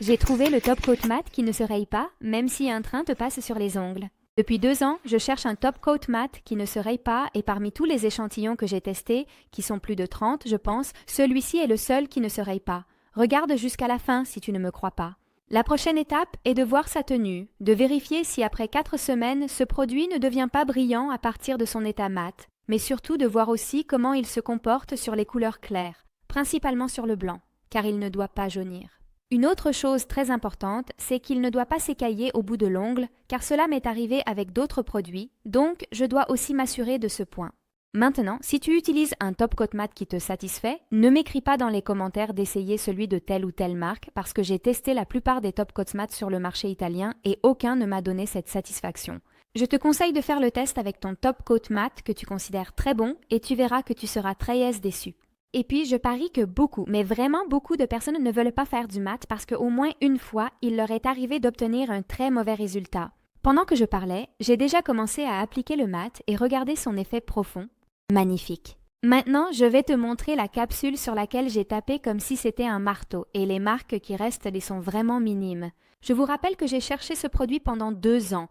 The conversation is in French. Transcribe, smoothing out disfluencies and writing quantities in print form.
J'ai trouvé le top coat mat qui ne se raye pas, même si un train te passe sur les ongles. Depuis 2 ans, je cherche un top coat mat qui ne se raye pas et parmi tous les échantillons que j'ai testés, qui sont plus de 30, je pense, celui-ci est le seul qui ne se raye pas. Regarde jusqu'à la fin si tu ne me crois pas. La prochaine étape est de voir sa tenue, de vérifier si après 4 semaines, ce produit ne devient pas brillant à partir de son état mat, mais surtout de voir aussi comment il se comporte sur les couleurs claires, principalement sur le blanc, car il ne doit pas jaunir. Une autre chose très importante, c'est qu'il ne doit pas s'écailler au bout de l'ongle, car cela m'est arrivé avec d'autres produits, donc je dois aussi m'assurer de ce point. Maintenant, si tu utilises un top coat mat qui te satisfait, ne m'écris pas dans les commentaires d'essayer celui de telle ou telle marque, parce que j'ai testé la plupart des top coat mats sur le marché italien et aucun ne m'a donné cette satisfaction. Je te conseille de faire le test avec ton top coat mat que tu considères très bon et tu verras que tu seras très déçu. Et puis, je parie que beaucoup, mais vraiment beaucoup de personnes ne veulent pas faire du mat parce qu'au moins une fois, il leur est arrivé d'obtenir un très mauvais résultat. Pendant que je parlais, j'ai déjà commencé à appliquer le mat et regarder son effet profond. Magnifique. Maintenant, je vais te montrer la capsule sur laquelle j'ai tapé comme si c'était un marteau et les marques qui restent les sont vraiment minimes. Je vous rappelle que j'ai cherché ce produit pendant 2 ans.